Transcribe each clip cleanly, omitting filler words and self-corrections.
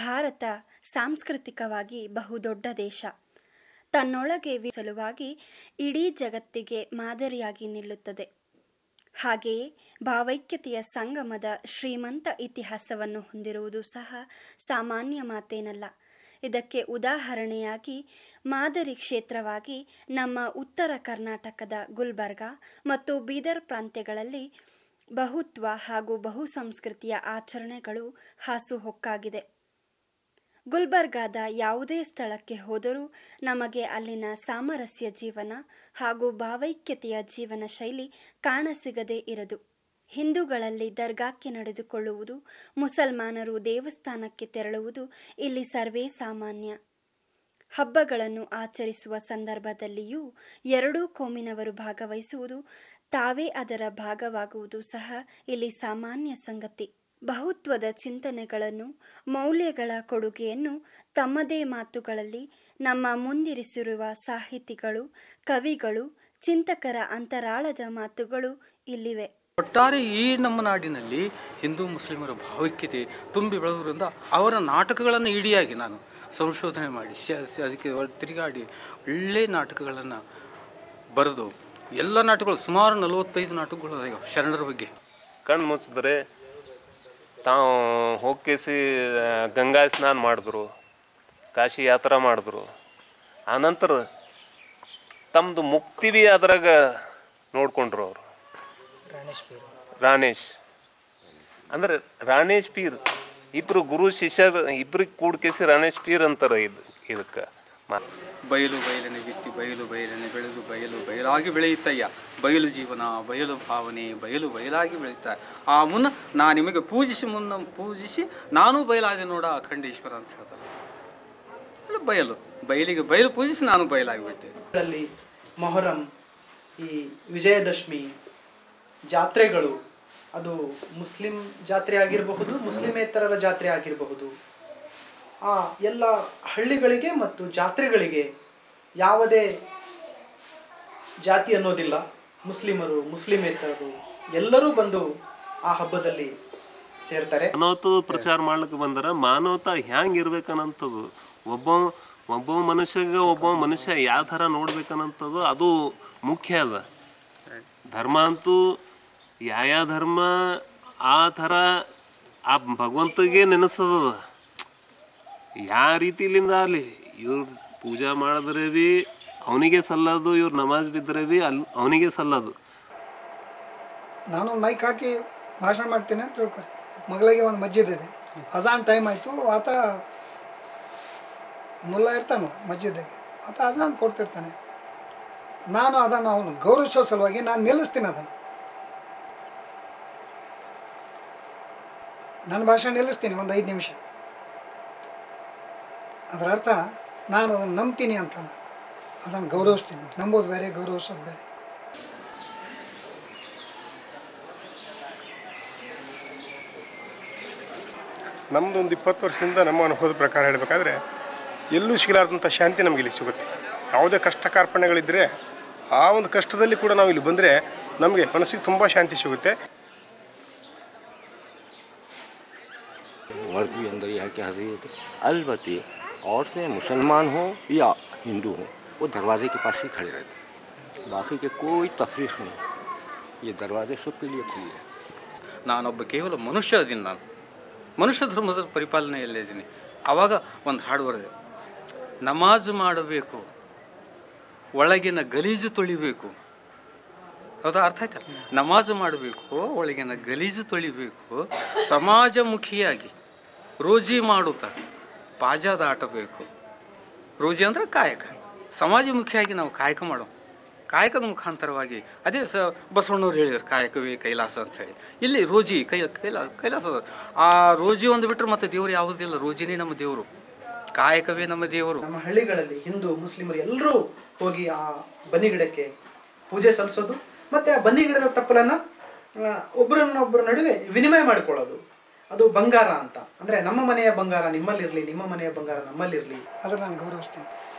ಭಾರತ ಸಾಂಸ್ಕೃತಿಕವಾಗಿ ಬಹುದೊಡ್ಡ ದೇಶ. ತನ್ನೊಳಗೆ ಸಲುವಾಗಿ ಇಡೀ ಜಗತ್ತಿಗೆ ಮಾದರಿಯಾಗಿ ನಿಲ್ಲುತ್ತದೆ. ಹಾಗೆಯೇ ಭಾವೈಕ್ಯತೆಯ ಸಂಗಮದ ಶ್ರೀಮಂತ ಇತಿಹಾಸವನ್ನು ಹೊಂದಿರುವುದು ಸಹ ಸಾಮಾನ್ಯ ಮಾತೇನಲ್ಲ. ಇದಕ್ಕೆ ಉದಾಹರಣೆಯಾಗಿ ಮಾದರಿ ಕ್ಷೇತ್ರವಾಗಿ ನಮ್ಮ ಉತ್ತರ ಕರ್ನಾಟಕದ ಗುಲ್ಬರ್ಗ ಮತ್ತು ಬೀದರ್ ಪ್ರಾಂತ್ಯಗಳಲ್ಲಿ ಬಹುತ್ವ ಹಾಗೂ ಬಹುಸಂಸ್ಕೃತಿಯ ಆಚರಣೆಗಳು ಹಾಸುಹೊಕ್ಕಾಗಿದೆ. ಗುಲ್ಬರ್ಗಾದ ಯಾವುದೇ ಸ್ಥಳಕ್ಕೆ ಹೋದರೂ ನಮಗೆ ಅಲ್ಲಿನ ಸಾಮರಸ್ಯ ಜೀವನ ಹಾಗೂ ಭಾವೈಕ್ಯತೆಯ ಜೀವನ ಶೈಲಿ ಕಾಣಸಿಗದೇ ಇರದು. ಹಿಂದೂಗಳಲ್ಲಿ ದರ್ಗಾಕ್ಕೆ ನಡೆದುಕೊಳ್ಳುವುದು, ಮುಸಲ್ಮಾನರು ದೇವಸ್ಥಾನಕ್ಕೆ ತೆರಳುವುದು ಇಲ್ಲಿ ಸರ್ವೇ ಸಾಮಾನ್ಯ. ಹಬ್ಬಗಳನ್ನು ಆಚರಿಸುವ ಸಂದರ್ಭದಲ್ಲಿಯೂ ಎರಡೂ ಕೋಮಿನವರು ಭಾಗವಹಿಸುವುದು, ತಾವೇ ಅದರ ಭಾಗವಾಗುವುದು ಸಹ ಇಲ್ಲಿ ಸಾಮಾನ್ಯ ಸಂಗತಿ. ಬಹುತ್ವದ ಚಿಂತನೆಗಳನ್ನು, ಮೌಲ್ಯಗಳ ಕೊಡುಗೆಯನ್ನು ತಮ್ಮದೇ ಮಾತುಗಳಲ್ಲಿ ನಮ್ಮ ಮುಂದಿರಿಸಿರುವ ಸಾಹಿತಿಗಳು, ಕವಿಗಳು, ಚಿಂತಕರ ಅಂತರಾಳದ ಮಾತುಗಳು ಇಲ್ಲಿವೆ. ಒಟ್ಟಾರೆ ಈ ನಮ್ಮ ನಾಡಿನಲ್ಲಿ ಹಿಂದೂ ಮುಸ್ಲಿಮರ ಭಾವೈಕ್ಯತೆ ತುಂಬಿ ಬೆಳೆದ್ರಿಂದ ಅವರ ನಾಟಕಗಳನ್ನು ಇಡಿಯಾಗಿ ನಾನು ಸಂಶೋಧನೆ ಮಾಡಿ ಅದಕ್ಕೆ ತಿರುಗಾಡಿ ಒಳ್ಳೆ ನಾಟಕಗಳನ್ನು ಬರೆದು ಎಲ್ಲ ನಾಟಕಗಳು ಸುಮಾರು 45 ನಾಟಕಗಳು ಶರಣರ ಬಗ್ಗೆ. ಕಣ್ಣು ಮುಚ್ಚಿದ್ರೆ ತಾವು ಹೋಗಿಸಿ ಗಂಗಾ ಸ್ನಾನ ಮಾಡಿದ್ರು, ಕಾಶಿ ಯಾತ್ರಾ ಮಾಡಿದ್ರು. ಆನಂತರ ತಮ್ಮದು ಮುಕ್ತಿ ಭೀ ಅದ್ರಾಗ ನೋಡ್ಕೊಂಡ್ರು ಅವರು. ರಾಣೇಶ್ ಅಂದ್ರೆ ರಾಣೇಶ್ ಪೀರ್ ಇಬ್ಬರು ಗುರು ಶಿಷ್ಯರು ಇಬ್ಬರಿಗೆ ಕೂಡ್ಕೇಸಿ ರಾಣೇಶ್ ಪೀರ್ ಅಂತಾರೆ. ಇದಕ್ಕೆ ಬಯಲು ಬಯಲನೆ ಬಿತ್ತಿ ಬಯಲು ಬಯಲನೆ ಬೆಳೆದು ಬಯಲು ಬಯಲಾಗಿ ಬೆಳೆಯುತ್ತಯ್ಯ. ಬಯಲು ಜೀವನ, ಬಯಲು ಭಾವನೆ, ಬಯಲು ಬಯಲಾಗಿ ಬೆಳೀತಾ. ಆ ಮುನ್ನ ನಾ ನಿಮಗೆ ಪೂಜಿಸಿ ನಾನು ಬಯಲಾದೆ ನೋಡ ಅಖಂಡೇಶ್ವರ ಅಂತ ಹೇಳ್ತಾರೆ. ಬಯಲಿಗೆ ಬಯಲು ಪೂಜಿಸಿ ನಾನು ಬಯಲಾಗಿಬಿಟ್ಟೆ. ಮೊಹರಂ, ಈ ವಿಜಯದಶಮಿ ಜಾತ್ರೆಗಳು, ಅದು ಮುಸ್ಲಿಂ ಜಾತ್ರೆ ಆಗಿರಬಹುದು, ಮುಸ್ಲಿಮೇತರರ ಜಾತ್ರೆ ಆಗಿರಬಹುದು, ಆ ಎಲ್ಲ ಹಳ್ಳಿಗಳಿಗೆ ಮತ್ತು ಜಾತ್ರೆಗಳಿಗೆ ಯಾವುದೇ ಜಾತಿ ಅನ್ನೋದಿಲ್ಲ. ಮುಸ್ಲಿಮರು, ಮುಸ್ಲಿಮೇತರರು ಎಲ್ಲರೂ ಬಂದು ಆ ಹಬ್ಬದಲ್ಲಿ ಸೇರ್ತಾರೆ. ಮಾನವತ ಪ್ರಚಾರ ಮಾಡ್ಲಿಕ್ಕೆ ಬಂದರೆ ಮಾನವತ ಹ್ಯಾಂಗೆ ಇರ್ಬೇಕನ್ನಂಥದ್ದು, ಒಬ್ಬ ಮನುಷ್ಯ ಯಾವ ಥರ ನೋಡ್ಬೇಕನ್ನಂಥದ್ದು ಅದು ಮುಖ್ಯ ಅದ. ಧರ್ಮ ಅಂತೂ ಯಾವ ಧರ್ಮ ಆ ಥರ ಆ ಭಗವಂತಗೆ ನೆನೆಸದ. ಯಾವ ರೀತಿಲಿಂದ ಅಲ್ಲಿ ಇವ್ರು ಪೂಜಾ ಮಾಡಿದ್ರೆ ಭೀ ಅವನಿಗೆ ಸಲ್ಲದು, ಇವ್ರು ನಮಾಜ್ ಬಿದ್ದರೆ ಭೀ ಅವನಿಗೆ ಸಲ್ಲದು. ನಾನೊಂದು ಮೈಕ್ ಹಾಕಿ ಭಾಷಣ ಮಾಡ್ತೀನಿ ಅಂತ ತಿಳ್ಕೊರಿ. ಮಗಳಿಗೆ ಒಂದು ಮಸ್ಜಿದ್ ಇದೆ, ಅಜಾನ್ ಟೈಮ್ ಆಯಿತು, ಆತ ಮುಲ್ಲ ಇರ್ತಾನೆ ಮಸ್ಜಿದ್ದಾಗೆ, ಆತ ಅಜಾನ್ ಕೊಡ್ತಿರ್ತಾನೆ. ನಾನು ಅದನ್ನು ಅವನು ಗೌರವಿಸೋ ಸಲುವಾಗಿ ನಾನು ನಿಲ್ಲಿಸ್ತೀನಿ. ಅದನ್ನು ನನ್ನ ಭಾಷಣ ನಿಲ್ಲಿಸ್ತೀನಿ ಒಂದು 5 ನಿಮಿಷ. ಅದರ ಅರ್ಥ ನಾನು ಅದನ್ನು ನಂಬ್ತೀನಿ ಅಂತಲ್ಲ, ಅದನ್ನು ಗೌರವಿಸ್ತೀನಿ. ನಂಬೋದು ಬೇರೆ, ಗೌರವಿಸೋದು ಬೇರೆ. ನಮ್ಮದು ಒಂದು 20 ವರ್ಷದಿಂದ ನಮ್ಮ ಅನುಭವದ ಪ್ರಕಾರ ಹೇಳಬೇಕಾದ್ರೆ ಎಲ್ಲೂ ಸಿಗಲಾರ್ದಂಥ ಶಾಂತಿ ನಮಗೆ ಇಲ್ಲಿ ಸಿಗುತ್ತೆ. ಯಾವುದೇ ಕಷ್ಟ ಕಾರ್ಪಣ್ಯಗಳಿದ್ದರೆ ಆ ಒಂದು ಕಷ್ಟದಲ್ಲಿ ಕೂಡ ನಾವು ಇಲ್ಲಿ ಬಂದರೆ ನಮಗೆ ಮನಸ್ಸಿಗೆ ತುಂಬ ಶಾಂತಿ ಸಿಗುತ್ತೆ. वर्ग भी अंदर यहाँ की हाजिर है। अलबत्ते औरतें मुसलमान हो या हिंदू हो, वो दरवाजे के पास ही खड़े रहते हैं. बाकी के कोई तफरीक नहीं, ये दरवाजे सबके लिए खुले हैं. ನಾನೊಬ್ಬ ಕೇವಲ ಮನುಷ್ಯ ಅದೀನಿ. ನಾನು ಮನುಷ್ಯ ಧರ್ಮದ ಪರಿಪಾಲನೆಯಲ್ಲೇ ಇದ್ದೀನಿ. ಆವಾಗ ಒಂದು ಹಾಡು ಬರೆದೆ, ನಮಾಜ್ ಮಾಡಬೇಕು, ಒಳಗಿನ ಗಲೀಜು ತೊಳಿಬೇಕು. ಹೌದಾ? ಅರ್ಥ ಆಯ್ತಲ್ಲ? ನಮಾಜ್ ಮಾಡಬೇಕು, ಒಳಗಿನ ಗಲೀಜು ತೊಳಿಬೇಕು, ಸಮಾಜಮುಖಿಯಾಗಿ ರೋಜಿ ಮಾಡುತ್ತಾ ಪಾಜ ದಾಟಬೇಕು. ರೋಜಿ ಅಂದರೆ ಕಾಯಕ. ಸಮಾಜಮುಖಿಯಾಗಿ ನಾವು ಕಾಯಕ ಮಾಡೋ, ಕಾಯಕದ ಮುಖಾಂತರವಾಗಿ ಅದೇ ಬಸವಣ್ಣವ್ರು ಹೇಳಿದ್ರು ಕಾಯಕವೇ ಕೈಲಾಸ ಅಂತ ಹೇಳಿ. ಇಲ್ಲಿ ರೋಜಿ ಕೈಲಾಸದ ಆ ರೋಜಿ ಒಂದು ಬಿಟ್ಟರೆ ಮತ್ತೆ ದೇವರು ಯಾವುದಿಲ್ಲ. ರೋಜಿನೇ ನಮ್ಮ ದೇವರು, ಕಾಯಕವೇ ನಮ್ಮ ದೇವರು. ನಮ್ಮ ಹಳ್ಳಿಗಳಲ್ಲಿ ಹಿಂದೂ ಮುಸ್ಲಿಮರು ಎಲ್ಲರೂ ಹೋಗಿ ಆ ಬನ್ನಿ ಗಿಡಕ್ಕೆ ಪೂಜೆ ಸಲ್ಲಿಸೋದು, ಮತ್ತು ಆ ಬನ್ನಿ ಗಿಡದ ತಪ್ಪಲನ್ನು ಒಬ್ಬರನ್ನೊಬ್ಬರ ನಡುವೆ ವಿನಿಮಯ ಮಾಡಿಕೊಳ್ಳೋದು. ಅದು ಬಂಗಾರ ಅಂತ. ಅಂದರೆ ನಮ್ಮ ಮನೆಯ ಬಂಗಾರ ನಿಮ್ಮಲ್ಲಿರಲಿ, ನಿಮ್ಮ ಮನೆಯ ಬಂಗಾರ ನಮ್ಮಲ್ಲಿರಲಿ. ಅದನ್ನು ನಾನು ಗೌರವಿಸ್ತೀನಿ.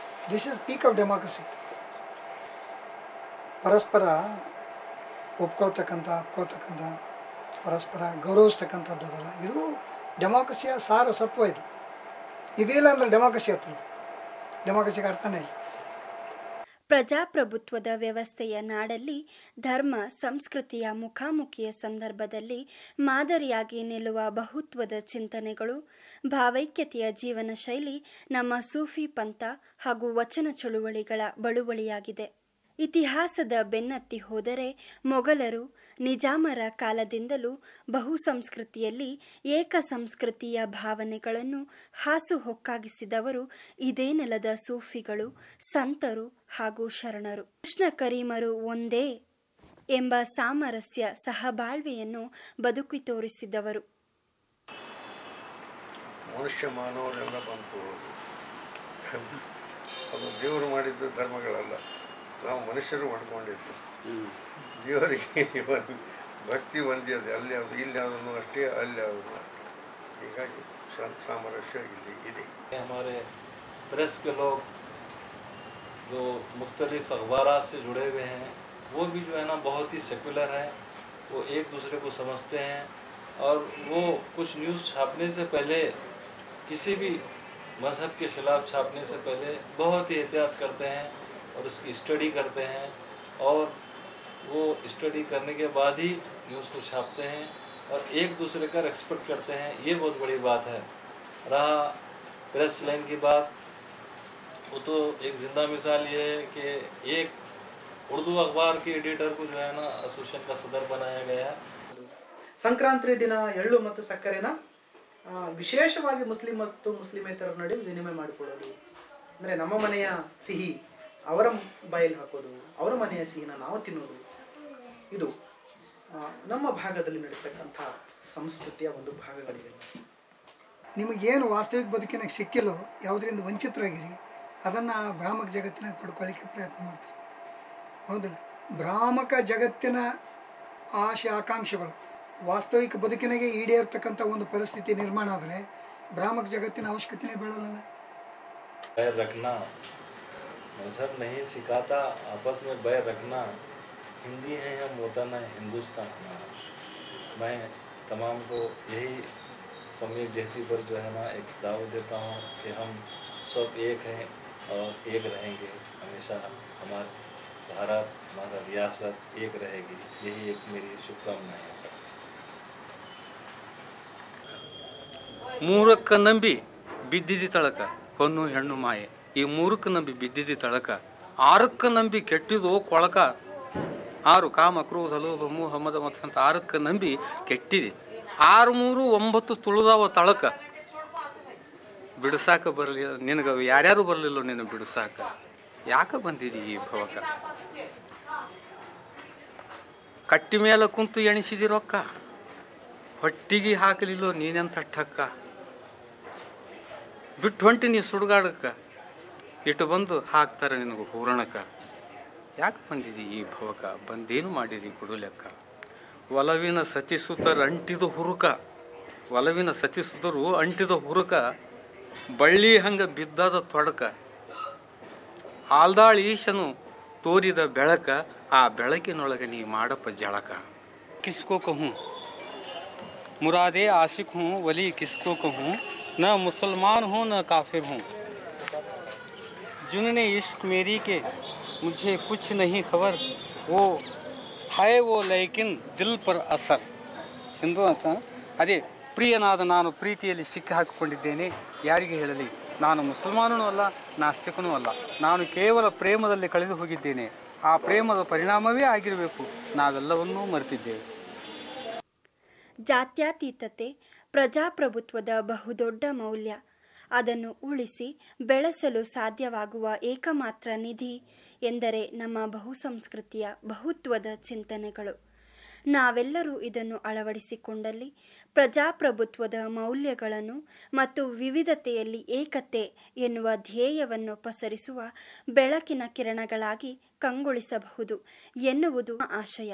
This is peak of democracy. ಪರಸ್ಪರ ಒಪ್ಕೊಳ್ತಕ್ಕಂಥ ಪರಸ್ಪರ ಗೌರವಿಸ್ತಕ್ಕಂಥದ್ದಲ್ಲ, ಇದು ಡೆಮಾಕ್ರಸಿಯ ಸಾರಸತ್ವ. ಇದು ಇದಿಲ್ಲ ಅಂದ್ರೆ ಡೆಮಾಕ್ರಸಿ ಆಗ್ತದೆ. ಡೆಮಾಕ್ರಸಿಗೆ ಅರ್ಥನೇ ಇಲ್ಲ. ಪ್ರಜಾಪ್ರಭುತ್ವದ ವ್ಯವಸ್ಥೆಯ ನಾಡಲ್ಲಿ ಧರ್ಮ ಸಂಸ್ಕೃತಿಯ ಮುಖಾಮುಖಿಯ ಸಂದರ್ಭದಲ್ಲಿ ಮಾದರಿಯಾಗಿ ನಿಲ್ಲುವ ಬಹುತ್ವದ ಚಿಂತನೆಗಳು, ಭಾವೈಕ್ಯತೆಯ ಜೀವನ ಶೈಲಿ ನಮ್ಮ ಸೂಫಿ ಪಂಥ ಹಾಗೂ ವಚನ ಚಳುವಳಿಗಳ ಬಳುವಳಿಯಾಗಿದೆ. ಇತಿಹಾಸದ ಬೆನ್ನತ್ತಿ ಹೋದರೆ ಮೊಘಲರು, ನಿಜಾಮರ ಕಾಲದಿಂದಲೂ ಬಹು ಸಂಸ್ಕೃತಿಯಲ್ಲಿ ಏಕ ಸಂಸ್ಕೃತಿಯ ಭಾವನೆಗಳನ್ನು ಹಾಸುಹೊಕ್ಕಾಗಿಸಿದವರು ಇದೇ ನೆಲದ ಸೂಫಿಗಳು, ಸಂತರು ಹಾಗೂ ಶರಣರು. ಕೃಷ್ಣ ಕರೀಮರು ಒಂದೇ ಎಂಬ ಸಾಮರಸ್ಯ ಸಹಬಾಳ್ವೆಯನ್ನು ಬದುಕಿ ತೋರಿಸಿದವರು. ಮನುಷ್ಯ ಮಾನವರೆಲ್ಲ ಬಂತು, ಅದು ದೇವರು ಮಾಡಿದ್ದು ಧರ್ಮಗಳಲ್ಲ, ನಾವು ಮನುಷ್ಯರು ಮಾಡ್ಕೊಂಡಿದ್ದು. ದೇವರಿಗೆ ಭಕ್ತಿ ಹೊಂದಿದೆ, ಅಲ್ಲಿ ಯಾವುದು ಇಲ್ಲಿ ಯಾವುದನ್ನು ಅಷ್ಟೇ, ಅಲ್ಲಿ ಯಾವುದನ್ನು ಅಷ್ಟೇ. ಹೀಗಾಗಿ सामरस्य ಇದೆ. हमारे प्रेस के लोग जो मुख्तलिफ अखबारात से जुड़े हुए हैं वो भी जो है ना बहुत ही सेकुलर हैं, वो एक दूसरे को समझते हैं और वो कुछ न्यूज़ छापने से पहले किसी भी मज़हब के ख़िलाफ़ छापने से पहले बहुत ही एहतियात करते हैं और उसकी स्टडी करते हैं और वो स्टडी करने के बाद ही न्यूज़ को छापते हैं और एक दूसरे का रेस्पेक्ट करते हैं. ये बहुत बड़ी बात है. रहा प्रेस लाइन की बात, वो तो एक ज़िंदा मिसाल ये है कि एक उर्दू अखबार के एडिटर को जो है ना एसोसिएशन का सदर बनाया गया. ಸಂಕ್ರಾಂತಿ ದಿನ ಎಳ್ಳು ಮತ್ತು ಸಕ್ಕರೆನ ವಿಶೇಷವಾಗಿ ಮುಸ್ಲಿಂ ಮತ್ತು ಮುಸ್ಲಿಮೇತರ ನಡುವೆ ವಿನಿಮಯ ಮಾಡಿಕೊಳ್ಳೋದು, ಅಂದರೆ ನಮ್ಮ ಮನೆಯ ಸಿಹಿ ಅವರ ಬಾಯಲ್ಲಿ ಹಾಕೋದು, ಅವರ ಮನೆಯ ಸಿಹಿನ ನಾವು ತಿನ್ನೋದು, ಇದು ನಮ್ಮ ಭಾಗದಲ್ಲಿ ನಡೀತಕ್ಕಂಥ ಸಂಸ್ಕೃತಿಯ ಒಂದು ಭಾಗಗಳಿವೆ. ನಿಮಗೇನು ವಾಸ್ತವಿಕ ಬದುಕಿನಾಗ ಸಿಕ್ಕಿಲ್ಲೋ, ಯಾವುದರಿಂದ ವಂಚಿತರಾಗಿರಿ, ಅದನ್ನು ಭ್ರಾಮಕ ಜಗತ್ತಿನಾಗ ಪಡ್ಕೊಳ್ಳಿಕ್ಕೆ ಪ್ರಯತ್ನ ಮಾಡ್ತೀರಿ. ಹೌದಿಲ್ಲ? ಭ್ರಾಮಕ ಜಗತ್ತಿನ ಆಶೆ ಆಕಾಂಕ್ಷೆಗಳು ವಾಸ್ತವಿಕ ಬದುಕಿನಾಗೆ ಈಡೇರ್ತಕ್ಕಂಥ ಒಂದು ಪರಿಸ್ಥಿತಿ ನಿರ್ಮಾಣ ಆದರೆ ಭ್ರಾಮಕ ಜಗತ್ತಿನ ಅವಶ್ಯಕತೆನೇ ಬೀಳಲ್ಲ. बैर रखना मजहब नहीं सिखाता, आपस में बैर रखना. हिंदी है हम वतन है हिंदुस्तान हमारा. मैं तमाम को यही कौमी यकजहती पर जो है ना एक दावत देता हूँ कि हम सब एक हैं और एक रहेंगे हमेशा. हमारा भारत, हमारा रियासत एक रहेगी, यही एक मेरी शुभकामनाएं है सब. ಮೂರಕ್ಕ ನಂಬಿ ಬಿದ್ದಿದ್ದಿ ತಳಕ ಹೊನ್ನು ಹೆಣ್ಣು ಮಾಯೆ. ಈ ಮೂರಕ್ಕೆ ನಂಬಿ ಬಿದ್ದಿದ್ದಿ ತಳಕ, ಆರಕ್ಕೆ ನಂಬಿ ಕೆಟ್ಟಿದು ಕೊಳಕ. 6 ಕಾಮ ಕ್ರೋಧ ಲೋಭ ಮೋಹ ಮದ ಮತ್ಸ ಅಂತ 6ಕ್ಕೆ ನಂಬಿ ಕೆಟ್ಟಿದೆ. 6 3 9 ತುಳಿದಾವ ತಳಕ. ಬಿಡಿಸಾಕ ಬರಲಿ ನಿನಗೆ, ಯಾರ್ಯಾರು ಬರಲಿಲ್ಲ ನಿನ್ನ ಬಿಡಿಸಾಕ. ಯಾಕೆ ಬಂದಿದಿ ಈ ಭವಕ? ಕಟ್ಟಿ ಮೇಲೆ ಕುಂತು ಎಣಿಸಿದಿ ರೊಕ್ಕ, ಹೊಟ್ಟಿಗೆ ಹಾಕಲಿಲ್ಲೋ ನೀನೆಂತ ಠಕ್ಕ. ಬಿಟ್ಟು ಹೊಂಟಿ ನೀ ಸುಡುಗಾಡಕ್ಕೆ, ಇಟ್ಟು ಬಂದು ಹಾಕ್ತಾರೆ ನಿನಗೆ ಹೂರಣಕ್ಕೆ. ಯಾಕೆ ಬಂದಿದಿ ಈ ಭವಕ? ಬಂದೇನು ಮಾಡಿದಿ ಕೊಡು ಲೆಕ್ಕ. ಒಲವಿನ ಸತಿಸುತ್ತರು ಅಂಟಿದ ಹುರುಕ, ಒಲವಿನ ಸತಿಸುತ್ತರು ಅಂಟಿದ ಹುರುಕ. ಬಳ್ಳಿ ಹಂಗೆ ಬಿದ್ದದ ತೊಡಕ. ಆಲ್ದಾಳ ಈಶನು ತೋರಿದ ಬೆಳಕ, ಆ ಬೆಳಕಿನೊಳಗೆ ನೀ ಮಾಡಪ್ಪ ಜಳಕ. ಕಿಸ್ಕೋ ಕಹೂँ मुरादे आशिक हूँ, वली किसको कहूँ, न मुसलमान हूँ न काफिर हूँ. जुनने इश्क मेरी के मुझे कुछ नहीं खबर, वो है वो लेकिन दिल पर असर. ಹಿಂದೂ ಅಂತ ಅದೇ ಪ್ರಿಯನಾದ ನಾನು ಪ್ರೀತಿಯಲ್ಲಿ ಸಿಕ್ಕಿ ಹಾಕಿಕೊಂಡಿದ್ದೇನೆ. ಯಾರಿಗೆ ಹೇಳಲಿ? ನಾನು ಮುಸಲ್ಮಾನನೂ ಅಲ್ಲ, ನಾಸ್ತಿಕನೂ ಅಲ್ಲ. ನಾನು ಕೇವಲ ಪ್ರೇಮದಲ್ಲಿ ಕಳೆದು ಹೋಗಿದ್ದೇನೆ. ಆ ಪ್ರೇಮದ ಪರಿಣಾಮವೇ ಆಗಿರಬೇಕು. ನಾವೆಲ್ಲವನ್ನೂ ಮರೆತಿದ್ದೇವೆ. ಜಾತ್ಯತೀತತೆ ಪ್ರಜಾಪ್ರಭುತ್ವದ ಬಹುದೊಡ್ಡ ಮೌಲ್ಯ. ಅದನ್ನು ಉಳಿಸಿ ಬೆಳೆಸಲು ಸಾಧ್ಯವಾಗುವ ಏಕಮಾತ್ರ ನಿಧಿ ಎಂದರೆ ನಮ್ಮ ಬಹುಸಂಸ್ಕೃತಿಯ ಬಹುತ್ವದ ಚಿಂತನೆಗಳು. ನಾವೆಲ್ಲರೂ ಇದನ್ನು ಅಳವಡಿಸಿಕೊಂಡಲ್ಲಿ ಪ್ರಜಾಪ್ರಭುತ್ವದ ಮೌಲ್ಯಗಳನ್ನು ಮತ್ತು ವಿವಿಧತೆಯಲ್ಲಿ ಏಕತೆ ಎನ್ನುವ ಧ್ಯೇಯವನ್ನು ಪಸರಿಸುವ ಬೆಳಕಿನ ಕಿರಣಗಳಾಗಿ ಕಂಗೊಳಿಸಬಹುದು ಎನ್ನುವುದು ಆಶಯ.